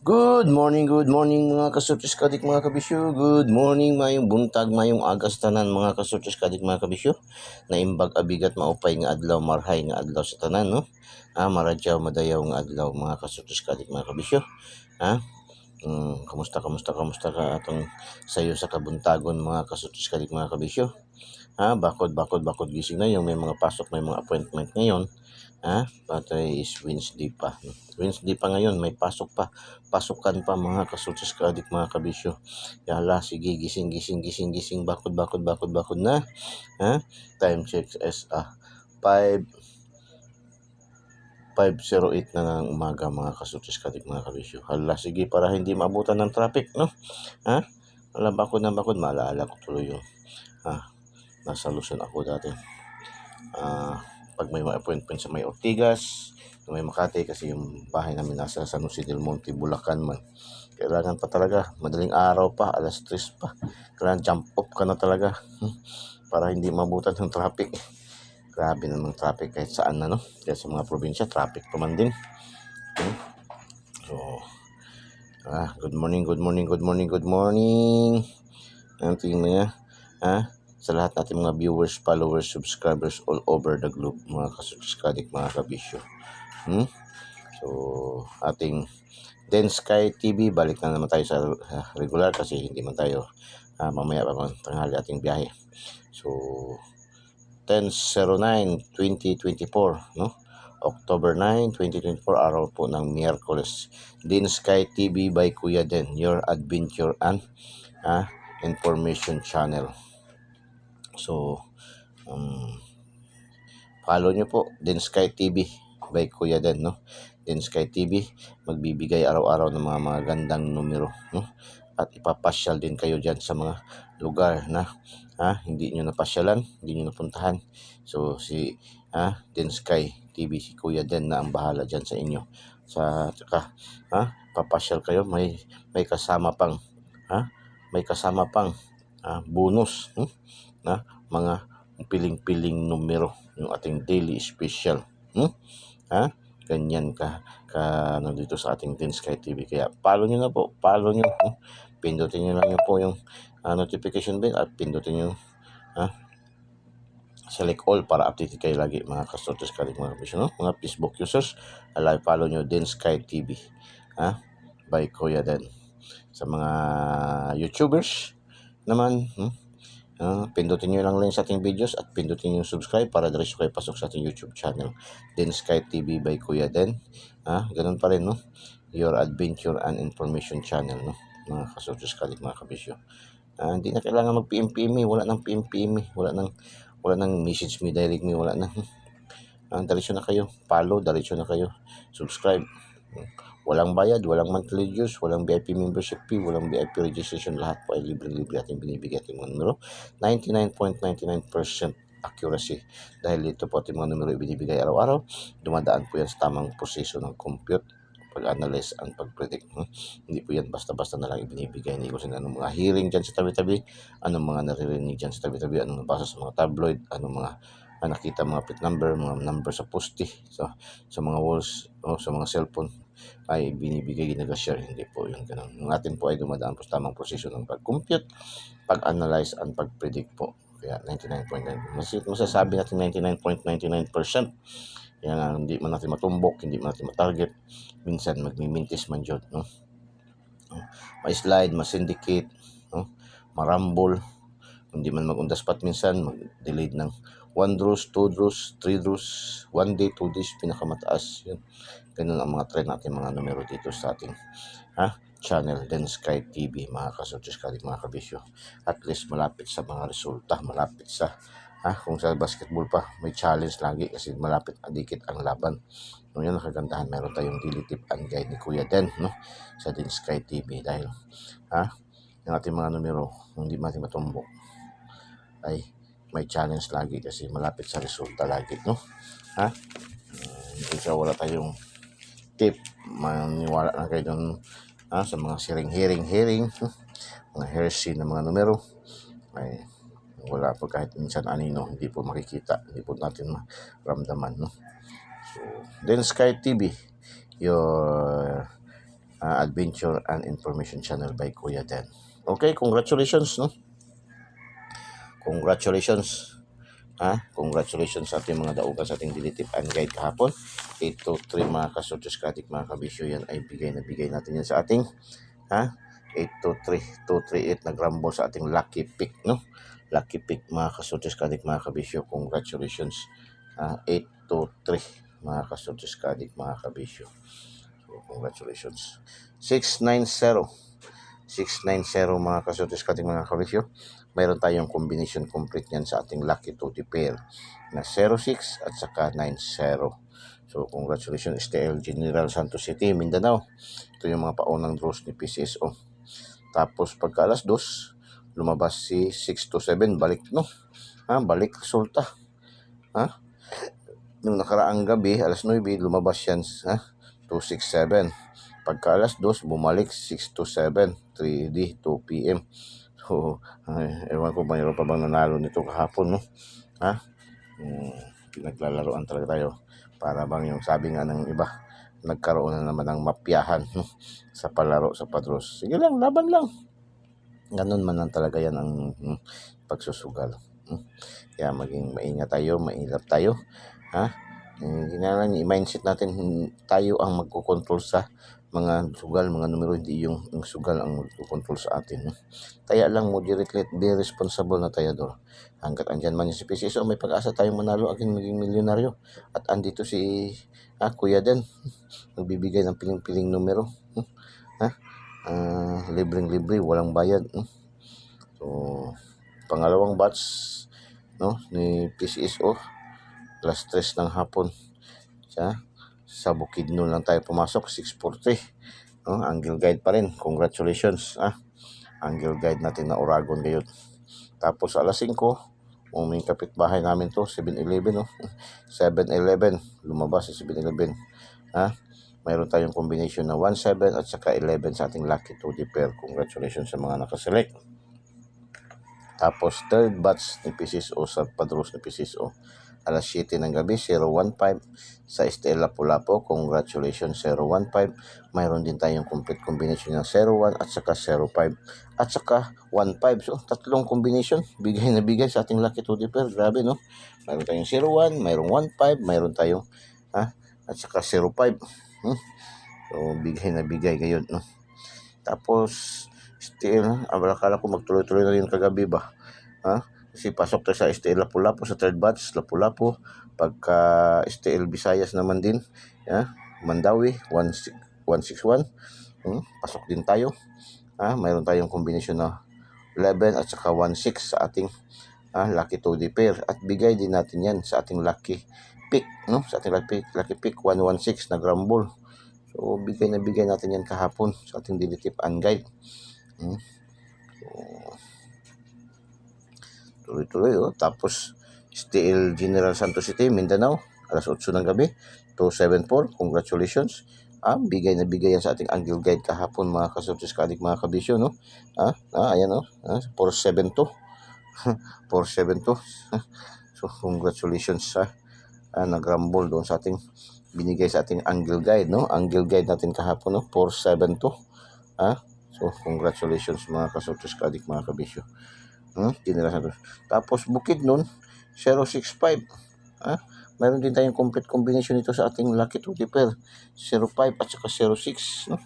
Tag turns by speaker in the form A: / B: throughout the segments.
A: Good morning mga kasurtis kadik mga kabisyo. Good morning, mayong buntag, mayong agas tanan mga kasurtis kadik mga kabisyo. Naimbag abigat maupay nga adlaw, marhay nga adlaw sa tanan, no? Maradyaw madayaw nga adlaw mga kasurtis kadik mga kabisyo. Kamusta ka atong sayo sa kabuntagon mga kasurtis kadik mga kabisyo. Bakod gising na yung may mga pasok, may mga appointment ngayon. Patay is Wednesday pa. Wednesday pa ngayon, may pasukan pa mga kasultis kaadik mga kabisyo. Yala, sige, gising, bakod na. Time checks is 5:08 na ng umaga mga kasultis kaadik mga kabisyo. Hala, sige, para hindi maabutan ng traffic, no? Hala, bakod, maalala ko tuloy yung nasa Luzon ako dati. Pag may appointment sa may Ortigas, may Makati, kasi yung bahay namin nasa San Jose del Monte, Bulacan man. Kailangan pa talaga, madaling araw pa, alas 3 pa. Kailangan jump off ka na talaga para hindi mabutan ng traffic. Grabe namang traffic kahit saan na, no? Kaya sa mga probinsya, traffic pa man din. So, good morning. Ang tingin mo niya, sa lahat natin mga viewers, followers, subscribers all over the globe, mga kasuskadik, mga kabisyo. So, ating Den Sky TV, balik na naman tayo sa regular kasi hindi man tayo mamaya pa man tanghali ating biyahe. So, 10/09/2024, no? October 9, 2024, araw po ng Miyerkules. Den Sky TV by Kuya Den, your adventure and information channel. So, follow nyo po, Den Sky TV by Kuya Den, no? Den Sky TV, magbibigay araw-araw ng mga gandang numero, no? At ipapasyal din kayo dyan sa mga lugar na hindi nyo napasyalan, hindi nyo napuntahan. So, si Den Sky TV, si Kuya Den na ang bahala dyan sa inyo. Tsaka, papasyal kayo, may kasama pang, bonus, na mga piling-piling numero, yung ating daily special. Ganyan ka nandito sa ating Den Sky TV. Kaya follow nyo na po, pindutin nyo lang po yung notification bell at pindutin nyo select all para update kayo lagi mga kasortes kalig mga kabisyo, no? Mga Facebook users, follow nyo Den Sky TV by Kuya Den. Sa mga YouTubers naman, pindutin nyo lang sa ating videos at pindutin nyo subscribe para diretso kayo pasok sa ating YouTube channel, Den Sky TV by Kuya Den. Ganun pa rin, no? Your adventure and information channel, no? Mga kasortes kalig mga kabisyo. Hindi na kailangan mag-PM, wala nang PM, wala nang message me, direct me, wala nang diretso na kayo, follow, diretso na kayo, subscribe. Walang bayad, walang monthly dues, walang VIP membership fee, walang VIP registration, lahat po ay libre-libre ating binibigay ating mga numero. 99.99% accuracy, dahil dito po ating mga numero ibinibigay araw-araw, dumadaan po yan sa tamang proseso ng compute, pag-analyze and pag-predict. Hindi po yan basta-basta na lang ibinibigay. Hindi ko anong mga hearing dyan sa tabi-tabi, anong mga naririnig dyan sa tabi-tabi, anong nabasa sa mga tabloid, anong mga nakita, mga plate number, mga number sa poste, sa mga walls, sa mga cellphone, ay binibigay, ginag-share. Hindi po yung ganun. Yung atin po ay dumadaan po sa tamang proseso ng pag-compute, pag-analyze and pag-predict po. Kaya 99.9%. Masasabi natin 99.99%. Yan, hindi man natin matumbok, hindi man natin matarget. Minsan magmimintis man dyan, no? Ma-slide, ma-syndicate, no? Marambol. Hindi man mag-on-the-spot minsan, mag-delayed ng 1 draws, 2 draws, 3 draws, 1 day, 2 days, pinakamataas. Yun. Ganun ang mga trend natin, mga numero dito sa ating channel, Den Sky TV, mga kasortes kalig mga kabisyo. At least malapit sa mga resulta, malapit sa kung sa basketball pa, may challenge lagi kasi malapit dikit ang laban. Nung yun, nakagandahan, meron tayong daily tip and guide ni Kuya Den, no? Sa Den Sky TV, dahil yung ating mga numero, hindi natin matumbok, ay may challenge lagi kasi malapit sa resulta lagi, no? Hindi siya wala tayong tip, maniwala na kayo dun sa mga hearing, mga hearsay na mga numero, ay wala po, kahit minsan anino, hindi po makikita, hindi po natin maramdaman, no? So, Den Sky TV, your Adventure and Information Channel by Kuya Den. Okay, congratulations, no? Congratulations. Congratulations sa ating mga daugan sa ating dilitip and guide kahapon. 823 mga kasotos katik mga kabisyo, yan ay bigay na bigay natin yan sa ating 823 238 na grumble sa ating lucky pick, no? Lucky pick mga kasotos katik mga kabisyo. Congratulations. 823 mga kasotos katik mga kabisyo. So, congratulations. 690 mga kasotos katik mga kabisyo. Mayroon tayong combination complete niyan sa ating lucky 2 pair na 06 at saka 90. So congratulations STL General Santos City, Mindanao. Ito yung mga paunang draws ni PCSO. Tapos pagka alas 2, lumabas si 627, balik, no? Balik resulta. Nung nakaraang gabi, alas 9, lumabas yan 267. Pagka alas 2, bumalik 627, 3D, 2 PM. So, ewan ko mayroon pa bang nanalo nito kahapon, no? Pinaglalaroan talaga tayo. Para bang yung sabi nga ng iba, nagkaroon na naman ng mapyahan, no? Sa palaro, sa padros. Sige lang, laban lang. Ganun man lang talaga yan ang pagsusugal. Kaya maging maingat tayo, mailap tayo. Hindi na lang i-mindset natin tayo ang magkocontrol sa mga sugal, mga numero, hindi yung sugal ang magkocontrol sa atin. Kaya lang moderate, be responsible na tayo doon. Hanggat andyan man yung si PCSO, may pag-asa tayong manalo aging maging milyonaryo. At andito si Kuya Den, nagbibigay ng piling-piling numero. Libreng-libre, walang bayad. So, pangalawang batch, no, ni PCSO, alas 3 ng hapon. Sa Bukidnon lang tayo pumasok, 6:40. Angle guide pa rin. Congratulations. Angle guide natin na Oragon ngayon. Tapos alas 5, may kapitbahay namin to, 7-Eleven, 7-Eleven, lumabas sa 7-Eleven. Mayroon tayong combination na 17 at saka 11 sa ating lucky 2D pair. Congratulations sa mga nakaselect. Tapos third batch ni PCSO sa padros ni PCSO, alas 7 ng gabi, 015 sa STL Lapu-Lapu. Congratulations, 015. Mayroon din tayong complete combination ng 01 at saka 05 at saka 15. So, tatlong combination, bigay na bigay sa ating lucky 2D pair. Grabe, no? Mayroon tayong 01, mayroong 15, mayroon tayong at saka 05. So, bigay na bigay ngayon, no? Tapos, STL, akala ko magtuloy-tuloy na rin kagabi ba? Kasi pasok tayo sa STL Lapu-Lapu sa third batch, Lapu-Lapu. Pagka STL Visayas naman din, Mandawi, 161. Pasok din tayo. Mayroon tayong combination na 11 at saka 16 sa ating lucky 2D pair. At bigay din natin yan sa ating lucky pick, no? Sa ating lucky pick, 116 na grumble. So, bigay na bigay natin yan kahapon sa ating dilitip and guide. Tuloy-tuloy, Tapos, STL General Santos City, Mindanao, alas 8 ng gabi, 274. Congratulations. Bigay na bigay yan sa ating angle guide kahapon, mga kasotis kadik, mga kabisyo, no? Ayan, 472. 472. So, congratulations nag-rumble doon sa ating binigay sa ating angle guide, no? Angle guide natin kahapon, no? 472. So, congratulations mga kasotis kadik, mga kabisyo. Tapos Bukidnon 065. Meron din tayong complete combination nito sa ating lucky 2 pair, 05 at saka 06, no?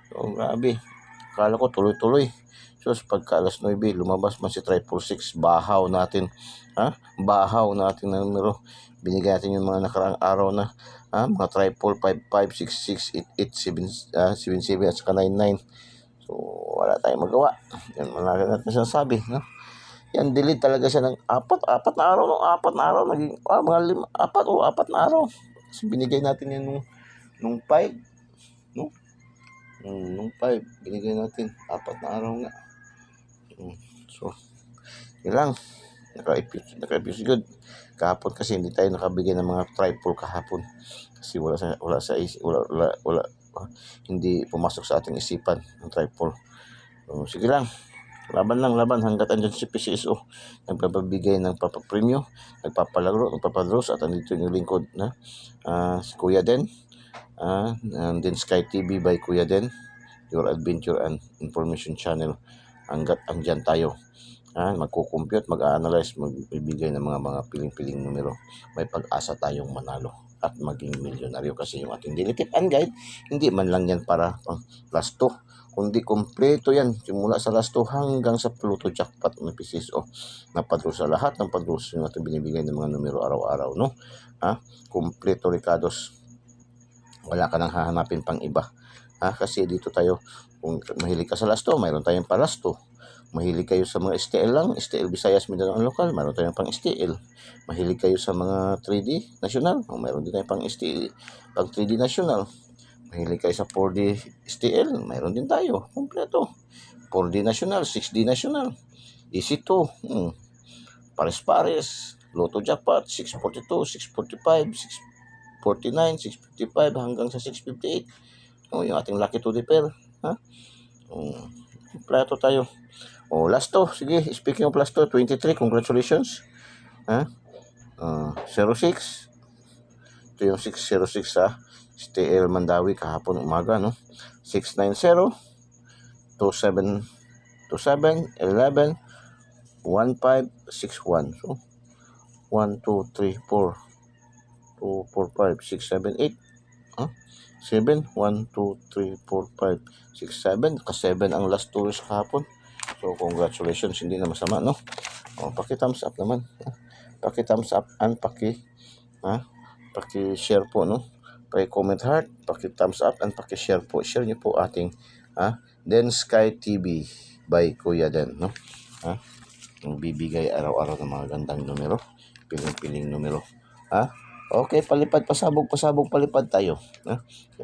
A: So, grabe. Akala ko tuloy-tuloy. So, pagka alas 9, lumabas man si 666, bahaw natin. Bahaw natin na numero. Binigay natin yung mga nakaraang araw na mga 55, 66, 88, 77 at saka 99. So, wala tayong magawa. Yan malaga natin sinasabi, no? Yan, delete talaga siya ng apat na araw, no? 4 na araw, naging, mga 4 na araw. Kasi binigay natin yan nung 5, no? Nung 5, binigay natin, 4 na araw nga. So, yun lang. Naka-episode good. Kahapon kasi hindi tayo nakabigay ng mga triple kahapon. Kasi wala, hindi pumasok sa ating isipan ng triple. So, sige lang. Laban hanggat andyan si PCSO. Nagpapabigay ng papapremyo, nagpapalaro, nagpapadros, at andito yung lingkod na si Kuya Den. And then Sky TV by Kuya Den. your adventure and information channel. Hanggat andyan tayo, magko-compute, mag-a-analyze, magbibigay ng mga piling-piling numero, may pag-asa tayong manalo at maging milyonaryo. Kasi yung ating daily tip and guide, hindi man lang yan para last 2, kundi kompleto yan, simula sa last 2 hanggang sa Pluto jackpot ng PCSO, napadro sa lahat ng padros yung ating binibigay ng mga numero araw-araw, no? Kompleto, Ricardos, wala ka nang hahanapin pang iba, kasi dito tayo, kung mahilig ka sa last 2, mayroon tayong pa last 2. Mahilig kayo sa mga STL lang, STL Visayas, Mindanao ang lokal, mayroon tayong pang STL. Mahilig kayo sa mga 3D national, mayroon din tayong pang STL, pang 3D national. Mahilig kayo sa 4D STL, mayroon din tayo, kompleto. 4D national, 6D national, EC2, pares-pares, Lotto jackpot, 642, 645, 649, 655 hanggang sa 658. Yung ating lucky to the pair, kompleto tayo. Last 2, sige, speaking of last 2, 23, congratulations. 06, ito yung 606 sa STL Mandawi kahapon umaga, no? 690, 27, 27, 11, 1561. So, 1, 2, 3, 4, 2, 4, 5, 6, 7, 8. 7, 1, 2, 3, 4, 5, 6, 7. Ka-7 ang last 2 kahapon. So, congratulations, hindi na masama, no? Paki-thumbs up naman. Paki-thumbs up and paki-share po, no? Paki-comment heart, paki-thumbs up and paki-share po. Share niyo po ating Den Sky TV by Kuya Den, no? Yung bibigay araw-araw ng mga gandang numero, piling-piling numero. Okay, palipad, pasabog, palipad tayo.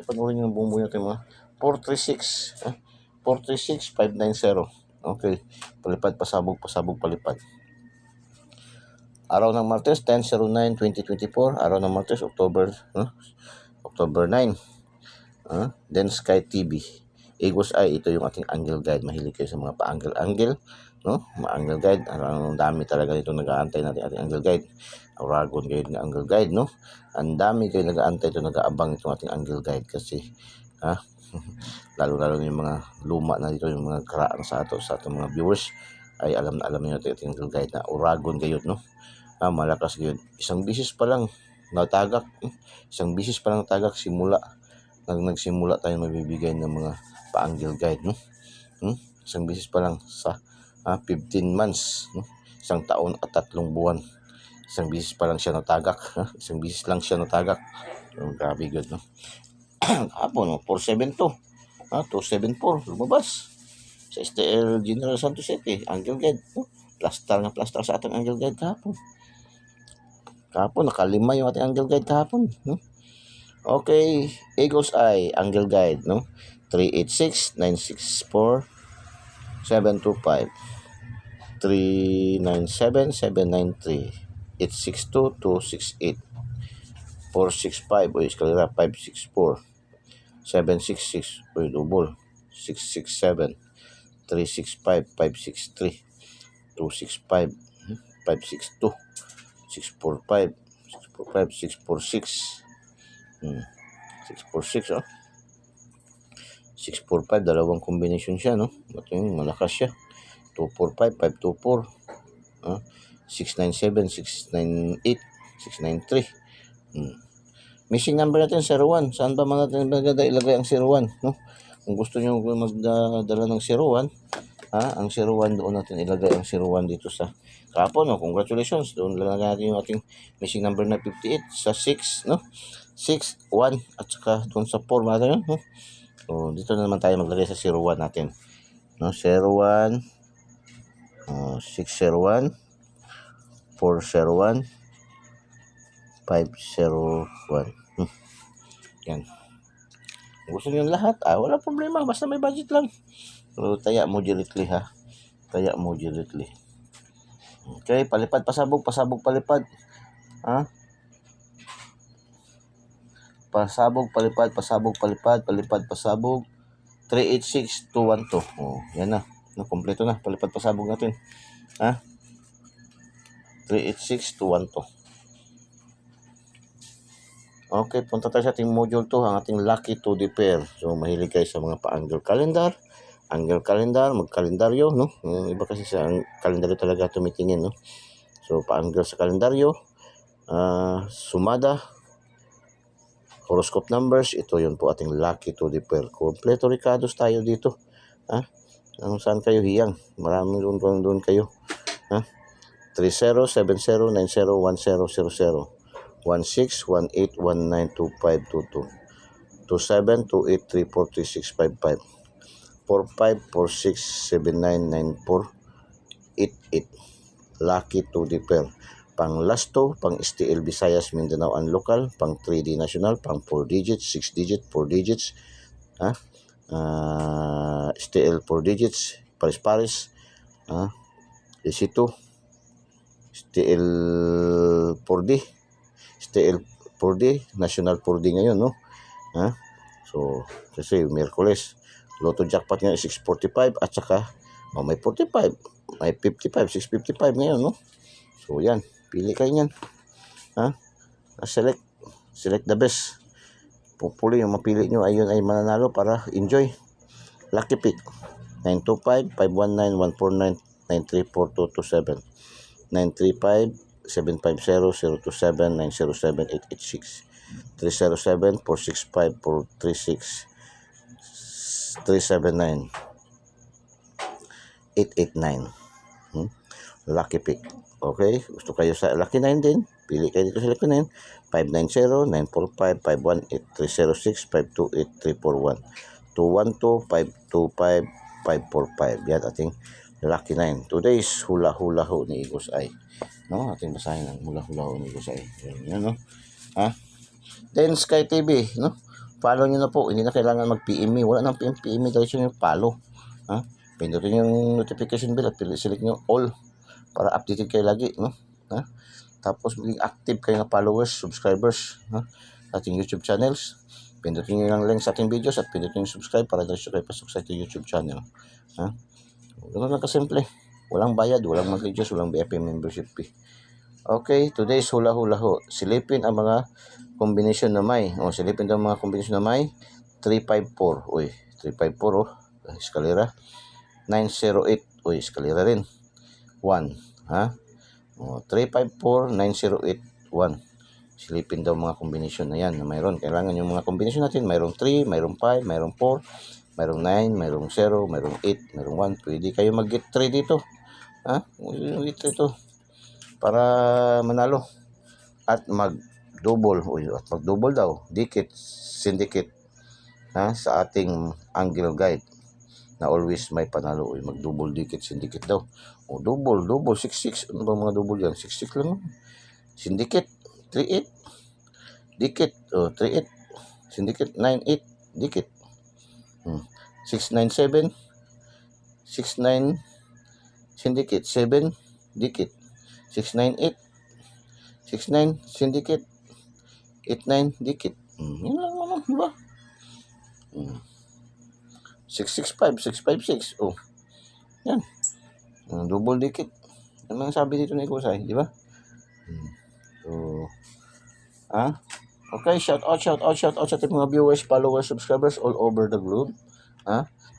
A: Panoorin nyo ng buong buo natin mga 436, 436, 590. Okay, palipad, pasabog, palipad. Araw ng Martes, 10/09/2024. Araw ng Martes, October 9. Then Sky TV. Eagles Eye, ito yung ating angle guide. Mahilig kayo sa mga pa-angle-angle, no? Ma-angle guide. Ang dami talaga nito nag-aantay natin ating angle guide. Aragon kayo ng angle guide, no? Ang dami kayo nag-aantay ito, nag-aabang itong ating angle guide kasi lalo-lalo yung mga luma na dito, yung mga karaan sa ating mga viewers ay alam niyo ito ating angle guide na Aragon kayo, no? Malakas kayo. Isang bisis pa lang natagak. Isang bisis pa lang natagak simula nagsimula tayo magbibigay ng mga pa-angle guide, no? Isang bisis pa lang sa 15 months, no? Isang taon at 3 buwan. Isang bisis pa lang siya natagak, isang bisis lang siya natagak. Grabe good, no? Hapon, 472, 274 lumabas sa STL General Santos City angle guide, no? Plaster sa ating angle guide kahapon nakalima yung ating angle guide kahapon, no? Okay, Eagles Eye angle guide, no? 386, 964, 725, 397, 793, 862, 268, 465, eskalera 564, 766, double, 667, 365, 563, 265, 562, 645, 646, 646, 645, dalawang combination siya, no? Ito yung malakas siya. 245, 524, 697, 698, 693. Missing number natin 01. Saan ba man natin maganda ilagay ang 01, no? Kung gusto nyo magdala ng 01, ang 01 doon natin ilagay ang 01 dito sa kahapon, no? Congratulations, doon lalagay natin yung ating missing number na 58 sa 6, no? 6, 1 at saka doon sa 4 natin, no? So dito na naman tayo maglagay sa 01 natin, no? 01, 601, 401, 501. Yan. Gusto niyo lahat? Wala problema, basta may budget lang. So taya moderately, taya moderately. Okay, palipad, pasabog, palipad. Pasabog, palipad, pasabog. 386, 212. Yan na. Kompleto na. Palipad, pasabog natin. 386, 212. Okay, punta tayo sa ating module 2, ang ating lucky 2D pair. So, mahilig kayo sa mga pa-angle calendar, mag-kalendaryo, no? Yung iba kasi sa kalendaryo talaga tumitingin, no? So, pa-angle sa kalendaryo, sumada, horoscope numbers, ito yun po ating lucky 2D pair. Kompleto ricados tayo dito. Ha? Kung saan kayo hiyang? Maraming doon kayo. Ha? 30, 70, 90, 10, 00. 16, 18, 19, 25, 22, 27, 28, 34, 36, 55, 45, 46, 79, 94, 88. Lucky 2D pair. Pang last 2, pang STL Visayas, Mindanao and local, pang 3D national, pang 4 digits, 6 digits, 4 digits, ha? STL 4 digits, Paris-Paris, EC2, STL 4D, STL 4D, National 4D ngayon, no? Ha? So, kasi Miyerkules, Lotto jackpot ngayon 645 at saka may 45, may 55, 655 ngayon, no? So, yan. Pili kayo niyan. Ha? Select the best. Pupuli yung mapili nyo, ayun ay mananalo para enjoy. Lucky pick. 925, 519, 149, 934, 227, 935, 750, 027, 907, 886, 307, 465, 436, 379, 889. Lucky pick. Okay, gusto kayo sa lucky 9 din, pili kayo dito sa lucky 9. 590, 945, 518, 306, 528, 341, 212, 525, 545. Yan ating lucky 9. Today's hula ho ni Igos Ay. No, ating basahin ang hula ho ni Igos Ay. Yan, no? Ha? Then Sky TV, no? Follow nyo na po, hindi na kailangan mag-PM me. Wala nang PM me, diretso yung follow. Ha? Pindutin yung notification bell at select nyo all para updated kayo lagi, no? Ha? Tapos maging active kayo na followers, subscribers, ha? Ating YouTube channels. Pindutin nyo yung link sa ating videos at pindutin yung subscribe para diretso kayo pasok sa ating YouTube channel. Ha? Ganun lang kasimple. Walang bayad, walang monthly dues, walang BFP membership fee. Okay, today's hula ho. Silipin ang mga combination na may. Silipin ang mga combination na may 354. Uy, 354 eskalera. 908. Uy, eskalera rin. 1. Ha? 354, 908, 1. Silipin daw mga combination na yan na mayroon. Kailangan yung mga combination natin. Mayroong 3, mayroong 5, mayroong 4, mayroong 9, mayroong 0, mayroong 8, mayroong 1. Pwede kayo mag-get 3 dito. Ha? Mag-get 3 dito. Para manalo. At mag-double. At mag-double daw. Dikit, syndicate. Ha? Sa ating angle guide. Na always may panalo. Mag-double dikit, syndicate daw. Double, 6-6. Ano ba mga double yan? 6-6 lang. Syndicate, 3-8. Dikit, 3-8. Syndicate, 9-8. Dikit. 6-9-7. 6-9. Syndicate, 7. Dikit. 6-9-8. 6-9. Syndicate. 8-9. Dikit. Yan lang naman, di ba? 6-6-5. 6-5-6. Yan. Double dikit. Ano ang sabi dito ni Kusay, di ba? So, okay, shout out sa ating mga viewers, followers, subscribers all over the globe.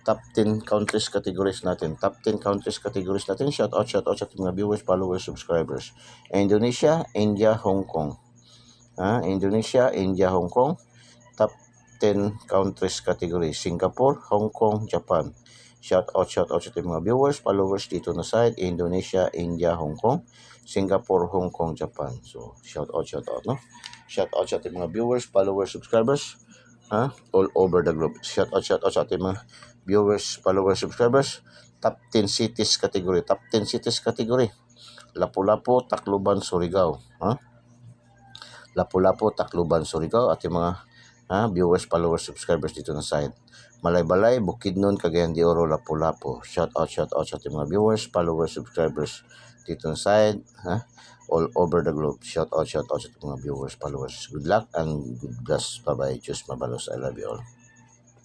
A: Top 10 countries categories natin. Shout out sa ating mga viewers, followers, subscribers. Indonesia, India, Hong Kong. Indonesia, India, Hong Kong. Top 10 countries category. Singapore, Hong Kong, Japan. Shout out sa ating mga viewers, followers dito na side. Indonesia, India, Hong Kong, Singapore, Hong Kong, Japan. So, shout out, no? Shout out sa ating mga viewers, followers, subscribers, all over the globe. Shout out sa ating mga viewers, followers, subscribers. Top 10 cities category. Lapu-Lapu, Tacloban, Surigao. Lapu-Lapu, Tacloban, Surigao. Ating mga viewers, followers, subscribers dito na side. Malay-Balay, Bukidnon, Cagayan de Oro, Lapu-Lapu. Shout out sa ating mga viewers, followers, subscribers dito na side, all over the globe. Shout out sa ating mga viewers, followers. Good luck and good bless. Bye-bye. Diyos mabalos. I love you all.